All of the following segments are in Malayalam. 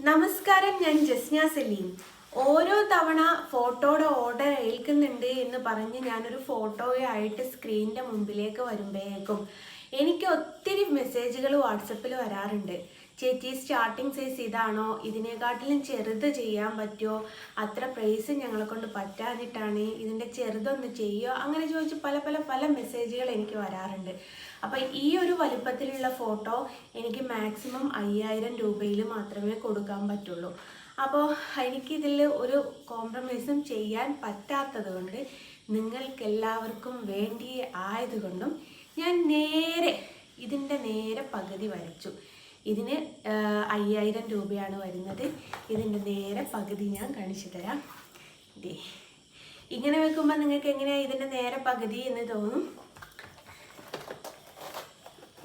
നമസ്കാരം, ഞാൻ ജസ്ന സലീം. ഓരോ തവണ ഫോട്ടോയുടെ ഓർഡർ ഏൽക്കുന്നുണ്ട് എന്ന് പറഞ്ഞ് ഞാനൊരു ഫോട്ടോയായിട്ട് സ്ക്രീനിൻ്റെ മുമ്പിലേക്ക് വരുമ്പോഴേക്കും എനിക്ക് ഒത്തിരി മെസ്സേജുകൾ വാട്സപ്പിൽ വരാറുണ്ട്. ചേച്ചി, സ്റ്റാർട്ടിങ് സൈസ് ഇതാണോ, ഇതിനെക്കാട്ടിലും ചെറുത് ചെയ്യാൻ പറ്റുമോ, അത്ര പ്രൈസ് ഞങ്ങളെ കൊണ്ട് പറ്റാഞ്ഞിട്ടാണ്, ഇതിൻ്റെ ചെറുതൊന്ന് ചെയ്യുമോ, അങ്ങനെ ചോദിച്ച് പല മെസ്സേജുകൾ എനിക്ക് വരാറുണ്ട്. അപ്പോൾ ഈ ഒരു വലിപ്പത്തിലുള്ള ഫോട്ടോ എനിക്ക് മാക്സിമം 5000 രൂപയിൽ മാത്രമേ കൊടുക്കാൻ പറ്റുള്ളൂ. അപ്പോൾ എനിക്കിതിൽ ഒരു കോംപ്രമൈസും ചെയ്യാൻ പറ്റാത്തത് കൊണ്ട്, നിങ്ങൾക്കെല്ലാവർക്കും വേണ്ടി ആയതുകൊണ്ടും ഞാൻ ഇതിൻ്റെ നേരെ പകുതി വരച്ചു. ഇതിന് 5000 രൂപയാണ് വരുന്നത്. ഇതിൻ്റെ നേരെ പകുതി ഞാൻ കാണിച്ചു തരാം. ഇങ്ങനെ വെക്കുമ്പോൾ നിങ്ങൾക്ക് എങ്ങനെയാണ് ഇതിൻ്റെ നേരെ പകുതി എന്ന് തോന്നും.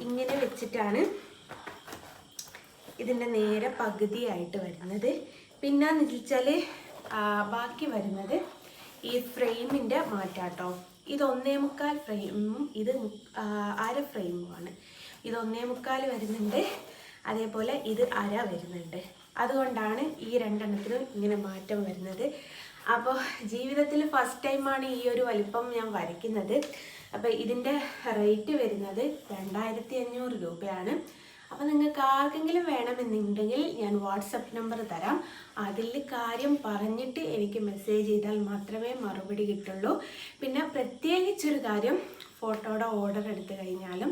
ഇങ്ങനെ വെച്ചിട്ടാണ് ഇതിൻ്റെ നേരെ പകുതിയായിട്ട് വരുന്നത്. പിന്നെന്ന് വെച്ചാൽ ബാക്കി വരുന്നത് ഈ ഫ്രെയിമിൻ്റെ മാറ്റാട്ടോ. ഇത് 1.25 ഫ്രെയിമും ഇത് 1/2 ഫ്രെയിമുമാണ്. ഇത് 1.25 വരുന്നുണ്ട്, അതേപോലെ ഇത് 1/2 വരുന്നുണ്ട്. അതുകൊണ്ടാണ് ഈ രണ്ടെണ്ണത്തിനും ഇങ്ങനെ മാറ്റം വരുന്നത്. അപ്പോൾ ജീവിതത്തിൽ ഫസ്റ്റ് ടൈമാണ് ഈ ഒരു വലിപ്പം ഞാൻ വരയ്ക്കുന്നത്. അപ്പോൾ ഇതിൻ്റെ റേറ്റ് വരുന്നത് 2500 രൂപയാണ്. അപ്പോൾ നിങ്ങൾക്ക് ആർക്കെങ്കിലും വേണമെന്നുണ്ടെങ്കിൽ ഞാൻ വാട്സപ്പ് നമ്പർ തരാം. അതിൽ കാര്യം പറഞ്ഞിട്ട് എനിക്ക് മെസ്സേജ് ചെയ്താൽ മാത്രമേ മറുപടി കിട്ടുള്ളൂ. പിന്നെ പ്രത്യേകിച്ചൊരു കാര്യം, ഫോട്ടോയുടെ ഓർഡർ എടുത്തു കഴിഞ്ഞാലും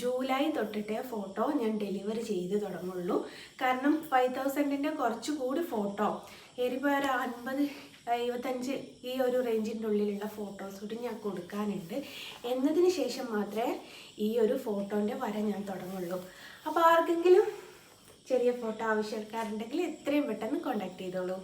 ജൂലൈ തൊട്ടിട്ടേ ഫോട്ടോ ഞാൻ ഡെലിവറി ചെയ്ത് തുടങ്ങുള്ളൂ. കാരണം 5000ൻ്റെ കുറച്ചുകൂടി ഫോട്ടോ ഏറിപ്പോയ 50, 55 ഈ ഒരു റേഞ്ചിൻ്റെ ഉള്ളിലുള്ള ഫോട്ടോസ് കൂടി ഞാൻ കൊടുക്കാനുണ്ട്. എന്നതിന് ശേഷം മാത്രമേ ഈ ഒരു ഫോട്ടോൻ്റെ വര ഞാൻ തുടങ്ങുള്ളൂ. അപ്പോൾ ആർക്കെങ്കിലും ചെറിയ ഫോട്ടോ ആവശ്യക്കാരുണ്ടെങ്കിൽ എത്രയും പെട്ടെന്ന് കോൺടാക്ട് ചെയ്തോളൂ.